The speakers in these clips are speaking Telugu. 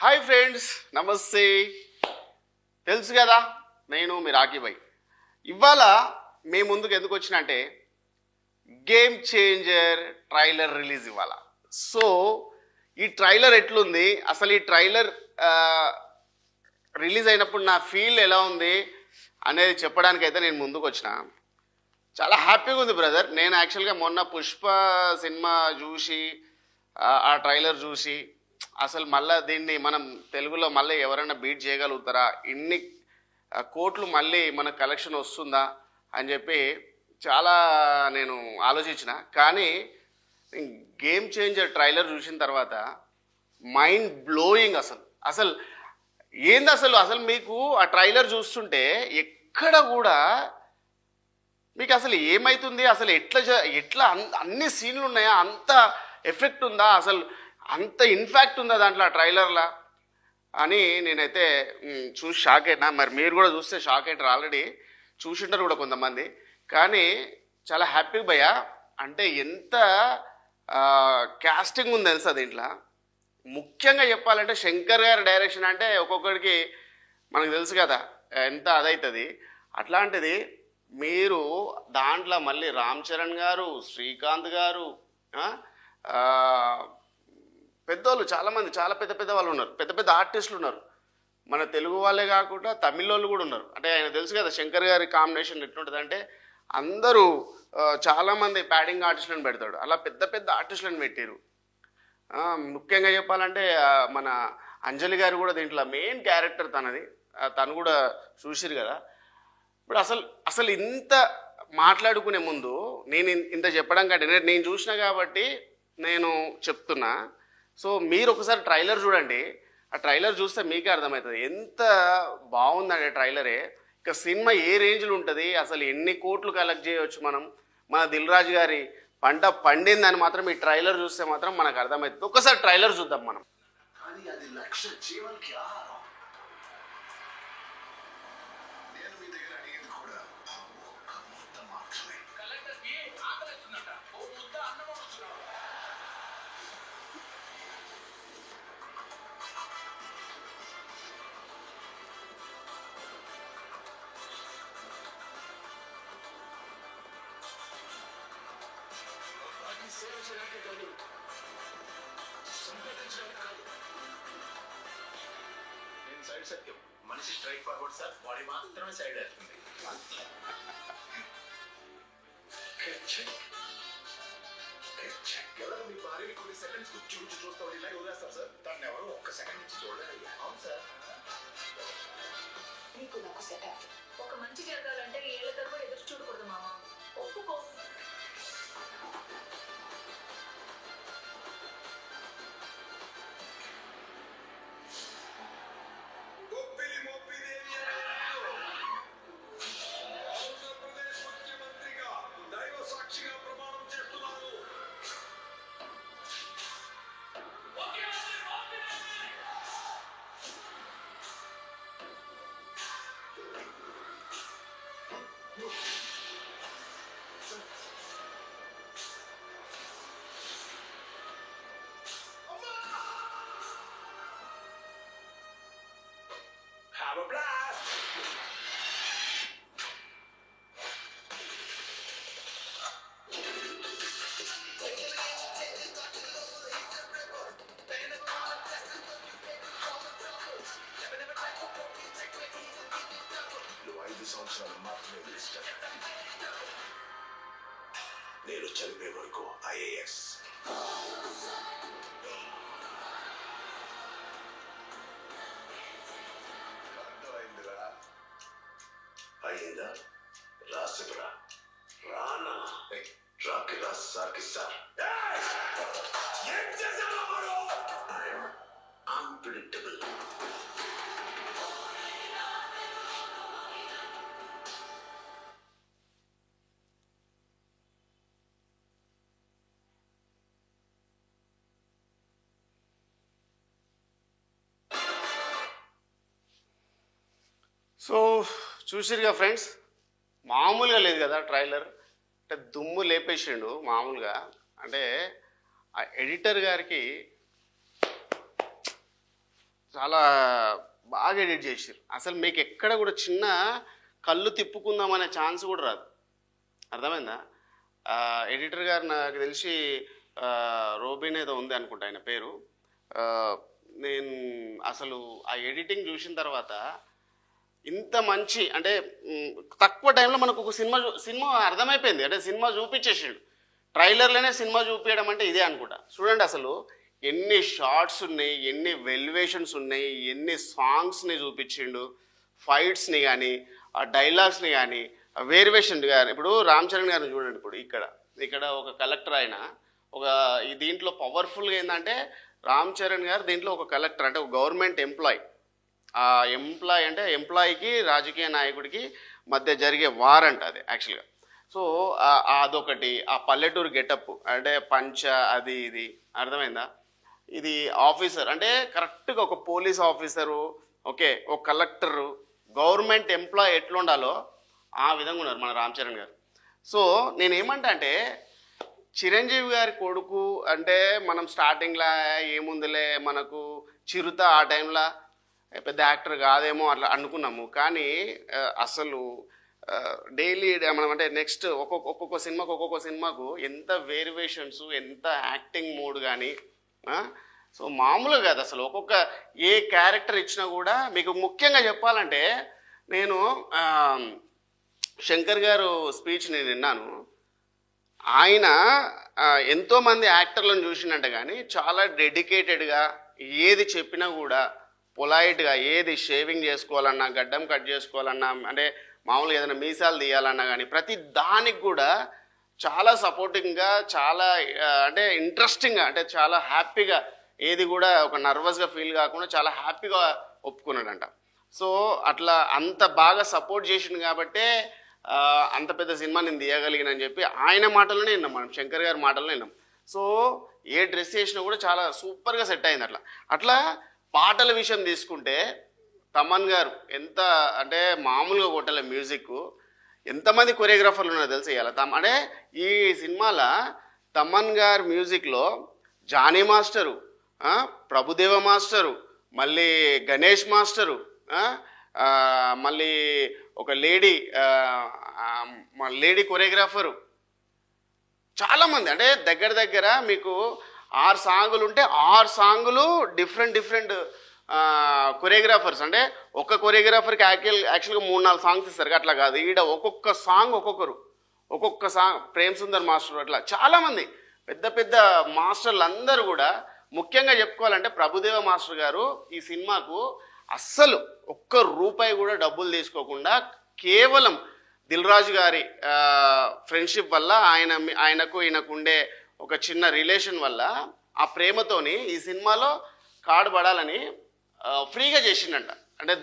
హాయ్ ఫ్రెండ్స్, నమస్తే. తెలుసు కదా, నేను మీ రాకీ భాయ్. ఇవాళ మీ ముందుకు ఎందుకు వచ్చిన అంటే గేమ్ చేంజర్ ట్రైలర్ రిలీజ్ ఇవాళ. సో ఈ ట్రైలర్ ఎట్లుంది, అసలు ఈ ట్రైలర్ రిలీజ్ అయినప్పుడు నా ఫీల్ ఎలా ఉంది అనేది చెప్పడానికైతే నేను ముందుకు వచ్చిన. చాలా హ్యాపీగా ఉంది బ్రదర్. నేను యాక్చువల్గా మొన్న పుష్ప సినిమా చూసి ఆ ట్రైలర్ చూసి అసలు మళ్ళీ దీన్ని మనం తెలుగులో మళ్ళీ ఎవరైనా బీట్ చేయగలుగుతారా, ఇన్ని కోట్లు మళ్ళీ మన కలెక్షన్ వస్తుందా అని చెప్పి చాలా నేను ఆలోచించిన. కానీ గేమ్ చేంజర్ ట్రైలర్ చూసిన తర్వాత మైండ్ బ్లోయింగ్. అసలు అసలు ఏంది అసలు అసలు మీకు ఆ ట్రైలర్ చూస్తుంటే ఎక్కడ కూడా మీకు అసలు ఏమవుతుంది, అసలు ఎట్లా అన్ని సీన్లు ఉన్నాయా, అంత ఎఫెక్ట్ ఉందా, అసలు అంత ఇన్ఫాక్ట్ ఉందా దాంట్లో ఆ ట్రైలర్లా అని నేనైతే చూసి షాక్ అయినా. మరి మీరు కూడా చూస్తే షాక్ అయినారు, ఆల్రెడీ చూసింటారు కూడా కొంతమంది. కానీ చాలా హ్యాపీ భయ్యా. అంటే ఎంత క్యాస్టింగ్ ఉంది తెలుసా దీంట్లో. ముఖ్యంగా చెప్పాలంటే శంకర్ గారి డైరెక్షన్ అంటే ఒక్కొక్కడికి మనకు తెలుసు కదా ఎంత అదవుతుంది. అట్లాంటిది మీరు దాంట్లో మళ్ళీ రామ్ చరణ్ గారు, శ్రీకాంత్ గారు, పెద్దోళ్ళు చాలామంది, చాలా పెద్ద పెద్ద వాళ్ళు ఉన్నారు, పెద్ద పెద్ద ఆర్టిస్టులు ఉన్నారు. మన తెలుగు వాళ్ళే కాకుండా తమిళ వాళ్ళు కూడా ఉన్నారు. అంటే ఆయన తెలుసు కదా శంకర్ గారి కాంబినేషన్ ఎట్లుంటుంది అంటే అందరూ చాలామంది ప్యాడింగ్ ఆర్టిస్టులను పెడతాడు. అలా పెద్ద పెద్ద ఆర్టిస్టులను పెట్టారు. ముఖ్యంగా చెప్పాలంటే మన అంజలి గారు కూడా దీంట్లో మెయిన్ క్యారెక్టర్ తనది. తను కూడా చూసిరు కదా. ఇప్పుడు అసలు ఇంత మాట్లాడుకునే ముందు నేను ఇంత చెప్పడం కంటే నేను చూసిన కాబట్టి నేను చెప్తున్నా. సో మీరు ఒకసారి ట్రైలర్ చూడండి. ఆ ట్రైలర్ చూస్తే మీకే అర్థమవుతుంది ఎంత బాగుందండి ట్రైలరే. ఇక సినిమా ఏ రేంజ్లో ఉంటుంది, అసలు ఎన్ని కోట్లు కలెక్ట్ చేయవచ్చు మనం. మన దిల్ రాజు గారి పంట పండిందని మాత్రం ఈ ట్రైలర్ చూస్తే మాత్రం మనకు అర్థమవుతుంది. ఒక్కసారి ట్రైలర్ చూద్దాం మనం. కానీ అది లక్ష జీవన్కి ఆహారం. నేను మీ దగ్గర అడిగేది కూడా ఒక్క ముద్ద మాత్రమే. కలెక్టర్కి ఆకలిస్తుందట, ఓ ముద్ద అన్నం వస్తున్నాడు. సేవ చేయడానికి కాదు, సంపాదించడానికి కాదు. నేను సైడ్ సత్యం. మనిషి స్ట్రైట్ ఫార్వర్డ్ సార్, బాడీ మాత్రమే సైడ్ అవుతుంది. ఎవరు మీ భార్యని కొన్ని సెకండ్స్ కూర్చి చూస్తామని ఇలా వదిలేస్తారు సార్. దాన్ని ఎవరు ఒక్క సెకండ్ నుంచి చూడలేదు. అవును సార్. నీకు నాకు సెట్. ఒక మంచి జరగాలంటే ఏళ్ళ తరబడి ఎదురు చూడకూడదు మామ. ఒప్పుకో. Have a blast! నువ్వు 5 సంవత్సరాలు మాత్రమే వేస్ట్. నేను చనిపోయే వరకు ఐఏఎస్. అయిందా? రాసుకురా. రానా రాకి రాసు సార్కి సార్. ఏం చేశాను? అన్ప్రిడిక్టబుల్. సో చూసిరుగా ఫ్రెండ్స్, మామూలుగా లేదు కదా ట్రైలర్. అంటే దుమ్ము లేపేసిండు మామూలుగా. అంటే ఆ ఎడిటర్ గారికి చాలా బాగా ఎడిట్ చేసారు. అసలు మీకు ఎక్కడ కూడా చిన్న కళ్ళు తిప్పుకుందాం అనే ఛాన్స్ కూడా రాదు. అర్థమైందా? ఎడిటర్ గారు నాకు తెలిసి రోబిన్ ఏదో ఉంది అనుకుంటా ఆయన పేరు. నేను అసలు ఆ ఎడిటింగ్ చూసిన తర్వాత ఇంత మంచి అంటే తక్కువ టైంలో మనకు ఒక సినిమా అర్థమైపోయింది. అంటే సినిమా చూపించేసాడు, ట్రైలర్లోనే సినిమా చూపించడం అంటే ఇదే అనుకుంటా. చూడండి అసలు ఎన్ని షార్ట్స్ ఉన్నాయి, ఎన్ని వెల్యువేషన్స్ ఉన్నాయి, ఎన్ని సాంగ్స్ని చూపించిండు, ఫైట్స్ని కానీ ఆ డైలాగ్స్ని కానీ వేరియేషన్ గారు. ఇప్పుడు రామ్ చరణ్ గారిని చూడండి. ఇప్పుడు ఇక్కడ ఒక కలెక్టర్ ఆయన ఒక దీంట్లో పవర్ఫుల్గా ఏంటంటే రామ్ చరణ్ గారు దీంట్లో ఒక కలెక్టర్ అంటే ఒక గవర్నమెంట్ ఎంప్లాయ్. ఆ ఎంప్లాయ్ అంటే ఎంప్లాయీకి రాజకీయ నాయకుడికి మధ్య జరిగే వార్ అంట అది యాక్చువల్గా. సో అదొకటి, ఆ పల్లెటూరు గెటప్ అంటే పంచ అది ఇది అర్థమైందా. ఇది ఆఫీసర్ అంటే కరెక్ట్గా ఒక పోలీస్ ఆఫీసరు, ఓకే, ఒక కలెక్టరు, గవర్నమెంట్ ఎంప్లాయ్ ఎట్లా ఉండాలో ఆ విధంగా ఉన్నారు మన రామ్ చరణ్ గారు. సో నేనేమంటా అంటే చిరంజీవి గారి కొడుకు అంటే మనం స్టార్టింగ్లో ఏముందిలే మనకు చిరుత ఆ టైంలో పెద్ద యాక్టర్ కాదేమో అట్లా అనుకున్నాము. కానీ అసలు డైలీ మనం అంటే నెక్స్ట్ ఒక్కొక్క సినిమాకు ఎంత వేరియేషన్స్, ఎంత యాక్టింగ్ మోడ్ కానీ సో మామూలుగా కాదు అసలు. ఒక్కొక్క ఏ క్యారెక్టర్ ఇచ్చినా కూడా మీకు ముఖ్యంగా చెప్పాలంటే నేను శంకర్ గారు స్పీచ్ నేను విన్నాను. ఆయన ఎంతోమంది యాక్టర్లను చూసినట్టు కానీ చాలా డెడికేటెడ్గా ఏది చెప్పినా కూడా పొలైట్గా, ఏది షేవింగ్ చేసుకోవాలన్నా, గడ్డం కట్ చేసుకోవాలన్నా, అంటే మామూలుగా ఏదైనా మీసాలు తీయాలన్నా కానీ ప్రతి దానికి కూడా చాలా సపోర్టింగ్గా, చాలా అంటే ఇంట్రెస్టింగ్గా, అంటే చాలా హ్యాపీగా, ఏది కూడా ఒక నర్వస్గా ఫీల్ కాకుండా చాలా హ్యాపీగా ఒప్పుకున్నాడంట. సో అట్లా అంత బాగా సపోర్ట్ చేసిండు కాబట్టే అంత పెద్ద సినిమా నేను తీయగలిగినని చెప్పి ఆయన మాటల్లోనే విన్నాం, మనం శంకర్ గారి మాటల్లోనే విన్నాం. సో ఏ డ్రెస్ చేసినా కూడా చాలా సూపర్గా సెట్ అయింది. అట్లా పాటల విషయం తీసుకుంటే తమన్ గారు ఎంత అంటే మామూలుగా కొట్టలే మ్యూజిక్. ఎంతమంది కొరియోగ్రాఫర్లు ఉన్నారో తెలుసు ఇవాళ. అంటే ఈ సినిమాలో తమన్ గారి మ్యూజిక్లో జానీ మాస్టరు, ప్రభుదేవ మాస్టరు, మళ్ళీ గణేష్ మాస్టరు, మళ్ళీ ఒక లేడీ కొరియోగ్రాఫరు, చాలామంది అంటే దగ్గర మీకు 6 సాంగులు ఉంటే 6 సాంగులు డిఫరెంట్ కొరియోగ్రాఫర్స్. అంటే ఒక్క కొరియోగ్రాఫర్కి యాక్చువల్గా 3-4 సాంగ్స్ ఇస్తారు, అట్లా కాదు. ఈడ ఒక్కొక్క సాంగ్ ఒక్కొక్క సాంగ్ ప్రేమ్ సుందర్ మాస్టర్, అట్లా చాలామంది పెద్ద మాస్టర్లు అందరూ కూడా. ముఖ్యంగా చెప్పుకోవాలంటే ప్రభుదేవ మాస్టర్ గారు ఈ సినిమాకు అస్సలు ఒక్క రూపాయి కూడా డబ్బులు తీసుకోకుండా కేవలం దిల్ రాజు గారి ఫ్రెండ్షిప్ వల్ల ఆయనకు ఈయనకు ఉండే ఒక చిన్న రిలేషన్ వల్ల ఆ ప్రేమతోని ఈ సినిమాలో కార్డు పడాలని ఫ్రీగా చేసిండంట. అంటే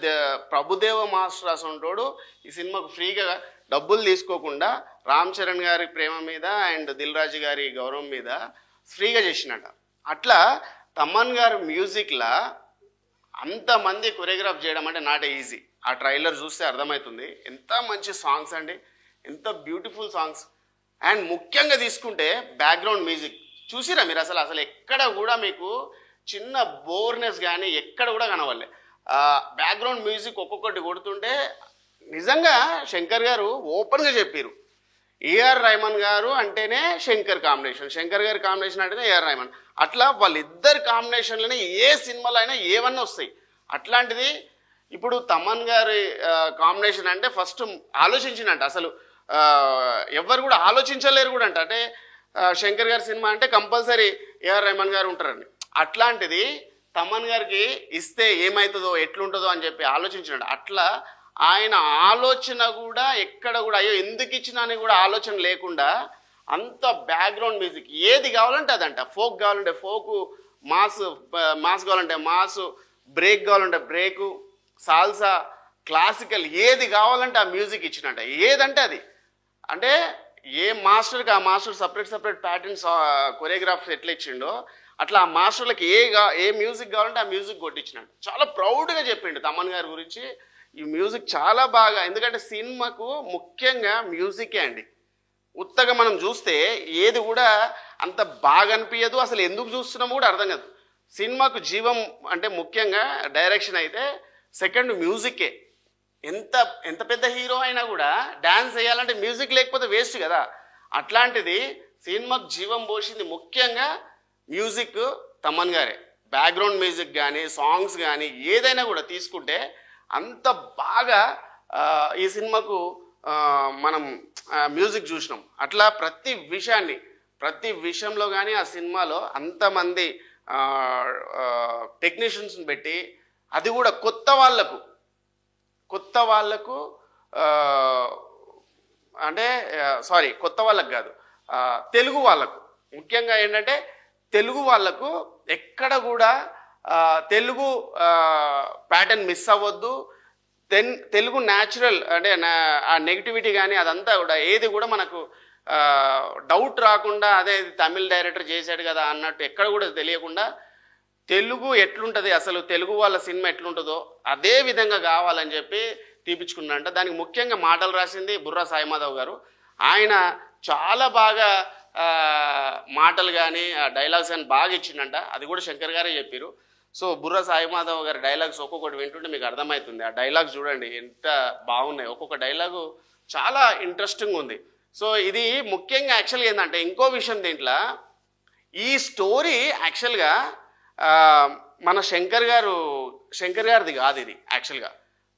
ప్రభుదేవ మాస్టర్ అసంటోడు ఈ సినిమాకు ఫ్రీగా డబ్బులు తీసుకోకుండా రామ్ చరణ్ గారి ప్రేమ మీద అండ్ దిల్ రాజు గారి గౌరవం మీద ఫ్రీగా చేసిండంట. అట్లా తమన్ గారి మ్యూజిక్లా అంతమంది కొరియోగ్రాఫ్ చేయడం అంటే నాట్ ఈజీ. ఆ ట్రైలర్ చూస్తే అర్థమవుతుంది ఎంత మంచి సాంగ్స్ అండి, ఎంత బ్యూటిఫుల్ సాంగ్స్. అండ్ ముఖ్యంగా తీసుకుంటే బ్యాక్గ్రౌండ్ మ్యూజిక్ చూసిరా మీరు? అసలు ఎక్కడ కూడా మీకు చిన్న బోర్నెస్ కానీ ఎక్కడ కూడా కనవల్లే. బ్యాక్గ్రౌండ్ మ్యూజిక్ ఒక్కొక్కటి కొడుతుంటే నిజంగా శంకర్ గారు ఓపెన్గా చెప్పారు, ఏఆర్ రెహమాన్ గారు అంటేనే శంకర్ కాంబినేషన్, శంకర్ గారి కాంబినేషన్ అంటేనే ఏఆర్ రెహమాన్. అట్లా వాళ్ళిద్దరి కాంబినేషన్లోనే ఏ సినిమాలో అయినా ఏవన్నా వస్తాయి. అట్లాంటిది ఇప్పుడు తమన్ గారి కాంబినేషన్ అంటే ఫస్ట్ ఆలోచించినట్ట, అసలు ఎవరు కూడా ఆలోచించలేరు కూడా అంట. అంటే శంకర్ గారి సినిమా అంటే కంపల్సరీ ఏఆర్ రెహమాన్ గారు ఉంటారని. అట్లాంటిది తమన్ గారికి ఇస్తే ఏమవుతుందో ఎట్లుంటుందో అని చెప్పి ఆలోచించినట్టు. అట్లా ఆయన ఆలోచన కూడా ఎక్కడ కూడా అయ్యో ఎందుకు ఇచ్చినా అని కూడా ఆలోచన లేకుండా అంత బ్యాక్గ్రౌండ్ మ్యూజిక్ ఏది కావాలంటే అదంట. ఫోక్ కావాలంటే ఫోకు, మాస్ కావాలంటే మాసు, బ్రేక్ కావాలంటే బ్రేకు, సాల్సా, క్లాసికల్ ఏది కావాలంటే ఆ మ్యూజిక్ ఇచ్చినట్ట. ఏదంటే అది. అంటే ఏ మాస్టర్కి ఆ మాస్టర్ సపరేట్ ప్యాటర్న్స్ కొరియోగ్రాఫర్స్ ఎట్లా ఇచ్చిండో అట్లా ఆ మాస్టర్లకి ఏ మ్యూజిక్ కావాలంటే ఆ మ్యూజిక్ కొట్టించినట్టు. చాలా ప్రౌడ్గా చెప్పిండు తమన్ గారి గురించి. ఈ మ్యూజిక్ చాలా బాగా, ఎందుకంటే సినిమాకు ముఖ్యంగా మ్యూజికే అండి. ఉత్తగా మనం చూస్తే ఏది కూడా అంత బాగా అనిపించదు, అసలు ఎందుకు చూస్తున్నామో కూడా అర్థం కాదు. సినిమాకు జీవం అంటే ముఖ్యంగా డైరెక్షన్ అయితే సెకండ్ మ్యూజిక్కే. ఎంత ఎంత పెద్ద హీరో అయినా కూడా డ్యాన్స్ చేయాలంటే మ్యూజిక్ లేకపోతే వేస్ట్ కదా. అట్లాంటిది సినిమాకు జీవం పోసింది ముఖ్యంగా మ్యూజిక్ తమన్ గారే. బ్యాక్గ్రౌండ్ మ్యూజిక్ కానీ సాంగ్స్ కానీ ఏదైనా కూడా తీసుకుంటే అంత బాగా ఈ సినిమాకు మనం మ్యూజిక్ చూసినాం. అట్లా ప్రతి విషయంలో కానీ ఆ సినిమాలో అంతమంది టెక్నీషియన్స్ని పెట్టి, అది కూడా కొత్త వాళ్ళకు అంటే కొత్త వాళ్ళకు కాదు, తెలుగు వాళ్ళకు ముఖ్యంగా ఏంటంటే తెలుగు వాళ్ళకు ఎక్కడ కూడా తెలుగు ప్యాటర్న్ మిస్ అవ్వద్దు. తెలుగు న్యాచురల్ అంటే ఆ నెగిటివిటీ కానీ అదంతా కూడా ఏది కూడా మనకు డౌట్ రాకుండా, అదే తమిళ్ డైరెక్టర్ చేశాడు కదా అన్నట్టు ఎక్కడ కూడా తెలియకుండా తెలుగు ఎట్లుంటుంది, అసలు తెలుగు వాళ్ళ సినిమా ఎట్లుంటుందో అదే విధంగా కావాలని చెప్పి తీపించుకున్నారంట. దానికి ముఖ్యంగా మాటలు రాసింది బుర్రా సాయిమాధవ్ గారు. ఆయన చాలా బాగా మాటలు కానీ డైలాగ్స్ కానీ బాగా ఇచ్చిండంట. అది కూడా శంకర్ గారే చెప్పారు. సో బుర్రా సాయిమాధవ్ గారి డైలాగ్స్ ఒక్కొక్కటి వింటుంటే మీకు అర్థమవుతుంది. ఆ డైలాగ్స్ చూడండి ఎంత బాగున్నాయి, ఒక్కొక్క డైలాగు చాలా ఇంట్రెస్టింగ్ ఉంది. సో ఇది ముఖ్యంగా యాక్చువల్గా ఏంటంటే ఇంకో విషయం దీంట్లో, ఈ స్టోరీ యాక్చువల్గా మన శంకర్ గారిది కాదు ఇది యాక్చువల్గా.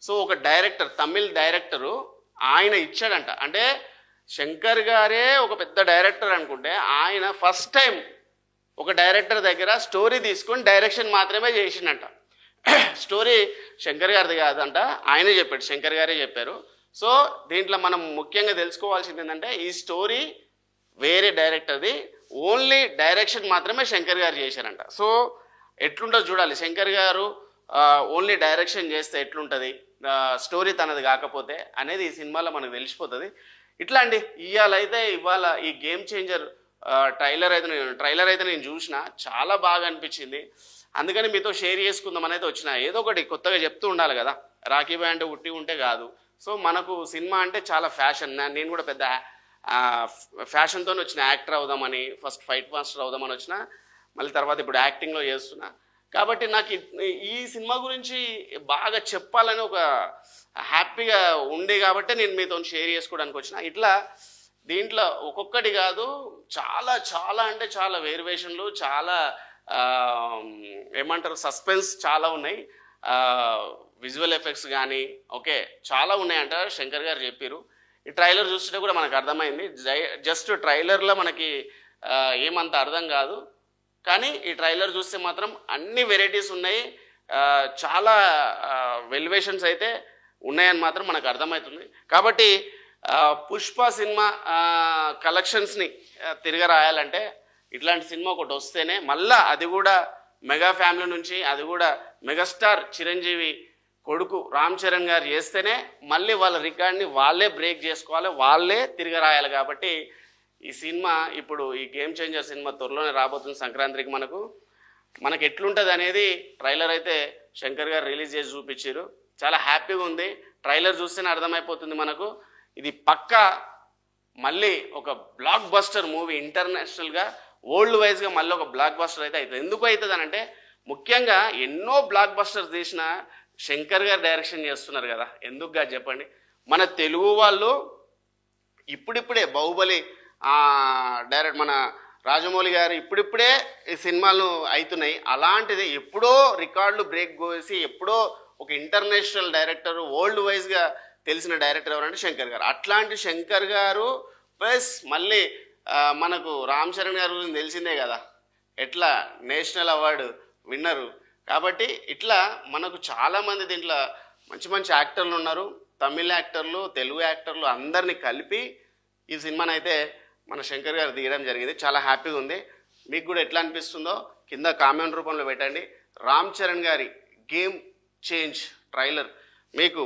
సో ఒక డైరెక్టర్, తమిళ్ డైరెక్టరు ఆయన ఇచ్చాడంట. అంటే శంకర్ గారే ఒక పెద్ద డైరెక్టర్ అనుకుంటే ఆయన ఫస్ట్ టైం ఒక డైరెక్టర్ దగ్గర స్టోరీ తీసుకొని డైరెక్షన్ మాత్రమే చేసిండంట. స్టోరీ శంకర్ గారిది కాదంట, ఆయనే చెప్పాడు, శంకర్ గారే చెప్పారు. సో దీంట్లో మనం ముఖ్యంగా తెలుసుకోవాల్సింది ఏంటంటే ఈ స్టోరీ వేరే డైరెక్టర్ది, ఓన్లీ డైరెక్షన్ మాత్రమే శంకర్ గారు చేశారంట. సో ఎట్లుంటుందో చూడాలి, శంకర్ గారు ఓన్లీ డైరెక్షన్ చేస్తే ఎట్లుంటుంది, స్టోరీ తనది కాకపోతే అనేది ఈ సినిమాలో మనకు తెలిసిపోతుంది. ఇట్లా అండి. ఇవాళ ఈ గేమ్ చేంజర్ ట్రైలర్ అయితే నేను చూసిన, చాలా బాగా అనిపించింది. అందుకని మీతో షేర్ చేసుకుందాం అనేది వచ్చిన. ఏదో ఒకటి కొత్తగా చెప్తూ ఉండాలి కదా, రాఖీ బాయ్ అంటే ఉట్టి ఉంటే కాదు. సో మనకు సినిమా అంటే చాలా ఫ్యాషన్. నేను కూడా పెద్ద ఫ్యాషన్తో వచ్చిన, యాక్టర్ అవుదామని, ఫస్ట్ ఫైట్ మాస్టర్ అవుదామని వచ్చిన, మళ్ళీ తర్వాత ఇప్పుడు యాక్టింగ్లో చేస్తున్నా. కాబట్టి నాకు ఈ సినిమా గురించి బాగా చెప్పాలని ఒక హ్యాపీగా ఉంది కాబట్టి నేను మీతో షేర్ చేసుకోవడానికి వచ్చిన. ఇట్లా దీంట్లో ఒక్కొక్కటి కాదు, చాలా చాలా అంటే చాలా వేరియేషన్లు, చాలా ఏమంటారు సస్పెన్స్ చాలా ఉన్నాయి. విజువల్ ఎఫెక్ట్స్ కానీ ఓకే చాలా ఉన్నాయంట, శంకర్ గారు చెప్పారు. ఈ ట్రైలర్ చూస్తుంటే కూడా మనకు అర్థమైంది. జస్ట్ ట్రైలర్లో మనకి ఏమంత అర్థం కాదు, కానీ ఈ ట్రైలర్ చూస్తే మాత్రం అన్ని వెరైటీస్ ఉన్నాయి, చాలా వెల్యువేషన్స్ అయితే ఉన్నాయని మాత్రం మనకు అర్థమవుతుంది. కాబట్టి పుష్ప సినిమా కలెక్షన్స్ని తిరగరాయాలంటే ఇట్లాంటి సినిమా ఒకటి వస్తేనే, మళ్ళా అది కూడా మెగా ఫ్యామిలీ నుంచి, అది కూడా మెగాస్టార్ చిరంజీవి కొడుకు రామ్ చరణ్ గారు చేస్తేనే మళ్ళీ వాళ్ళ రికార్డ్ని వాళ్ళే బ్రేక్ చేసుకోవాలి, వాళ్ళే తిరగరాయాలి. కాబట్టి ఈ సినిమా ఇప్పుడు ఈ గేమ్ చేంజర్ సినిమా త్వరలోనే రాబోతుంది సంక్రాంతికి. మనకు ఎట్లుంటుంది అనేది ట్రైలర్ అయితే శంకర్ గారు రిలీజ్ చేసి చూపించారు. చాలా హ్యాపీగా ఉంది. ట్రైలర్ చూస్తేనే అర్థమైపోతుంది మనకు ఇది పక్కా మళ్ళీ ఒక బ్లాక్ బస్టర్ మూవీ, ఇంటర్నేషనల్గా వరల్డ్ వైజ్గా మళ్ళీ ఒక బ్లాక్ బస్టర్ అయితే అవుతుంది. ఎందుకు అవుతుంది అని అంటే ముఖ్యంగా ఎన్నో బ్లాక్ బస్టర్స్ తీసిన శంకర్ గారు డైరెక్షన్ చేస్తున్నారు కదా, ఎందుకు కాదు చెప్పండి. మన తెలుగు వాళ్ళు ఇప్పుడిప్పుడే బాహుబలి డైరెక్ట్ మన రాజమౌళి గారు ఇప్పుడిప్పుడే ఈ సినిమాలు అవుతున్నాయి. అలాంటిది ఎప్పుడో రికార్డులు బ్రేక్ చేసి ఎప్పుడో ఒక ఇంటర్నేషనల్ డైరెక్టర్, వరల్డ్ వైజ్గా తెలిసిన డైరెక్టర్ ఎవరంటే శంకర్ గారు. అట్లాంటి శంకర్ గారు ప్లస్ మళ్ళీ మనకు రామ్ చరణ్ గారు గురించి తెలిసిందే కదా, ఎట్లా నేషనల్ అవార్డు విన్నరు. కాబట్టి ఇట్లా మనకు చాలామంది దీంట్లో మంచి మంచి యాక్టర్లు ఉన్నారు, తమిళ యాక్టర్లు, తెలుగు యాక్టర్లు అందరినీ కలిపి ఈ సినిమాని అయితే మన శంకర్ గారు తీయడం జరిగింది. చాలా హ్యాపీగా ఉంది. మీకు కూడా ఎట్లా అనిపిస్తుందో కింద కామెంట్ రూపంలో పెట్టండి. రామ్ చరణ్ గారి గేమ్ చేంజ్ ట్రైలర్ మీకు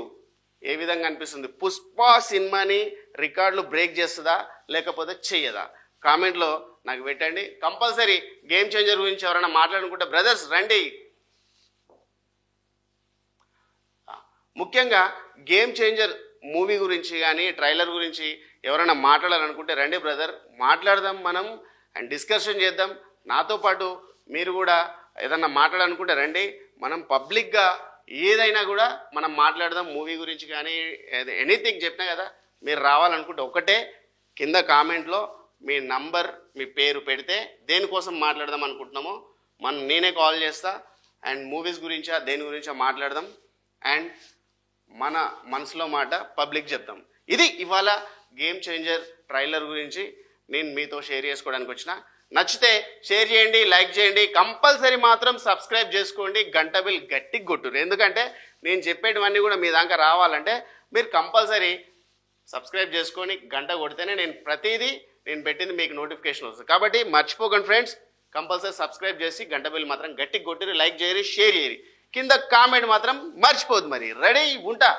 ఏ విధంగా అనిపిస్తుంది? పుష్ప సినిమాని రికార్డులు బ్రేక్ చేస్తుందా లేకపోతే చెయ్యదా? కామెంట్లో నాకు పెట్టండి. కంపల్సరీ గేమ్ చేంజర్ గురించి ఎవరైనా మాట్లాడుకుంటే బ్రదర్స్ రండి. ముఖ్యంగా గేమ్ చేంజర్ మూవీ గురించి కానీ ట్రైలర్ గురించి ఎవరైనా మాట్లాడాలనుకుంటే రండి బ్రదర్, మాట్లాడదాం మనం అండ్ డిస్కషన్ చేద్దాం. నాతో పాటు మీరు కూడా ఏదన్నా మాట్లాడాలనుకుంటే రండి, మనం పబ్లిక్గా ఏదైనా కూడా మనం మాట్లాడదాం. మూవీ గురించి కానీ ఎనీథింగ్ చెప్పినా కదా, మీరు రావాలనుకుంటే ఒకటే కింద కామెంట్లో మీ నంబర్ మీ పేరు పెడితే దేనికోసం మాట్లాడదాం అనుకుంటున్నామో నేనే కాల్ చేస్తా. అండ్ మూవీస్ గురించా దేని గురించా మాట్లాడదాం. అండ్ మన మనసులో మాట పబ్లిక్ చెప్తాం. ఇది ఇవాళ గేమ్ చేంజర్ ట్రైలర్ గురించి నేను మీతో షేర్ చేసుకోవడానికి వచ్చిన. నచ్చితే షేర్ చేయండి, లైక్ చేయండి, కంపల్సరీ మాత్రం సబ్స్క్రైబ్ చేసుకోండి, గంట బిల్ గట్టిగా కొట్టురు. ఎందుకంటే నేను చెప్పేటివన్నీ కూడా మీ దాకా రావాలంటే మీరు కంపల్సరీ సబ్స్క్రైబ్ చేసుకొని గంట కొడితేనే నేను పెట్టింది మీకు నోటిఫికేషన్ వస్తుంది. కాబట్టి మర్చిపోకండి ఫ్రెండ్స్, కంపల్సరీ సబ్స్క్రైబ్ చేసి గంట బిల్ మాత్రం గట్టిగా కొట్టిరు, లైక్ చేయరు, షేర్ చేయరు, కింద కామెంట్ మాత్రం మర్చిపోద్దు. మరి రెడీ ఉంటా.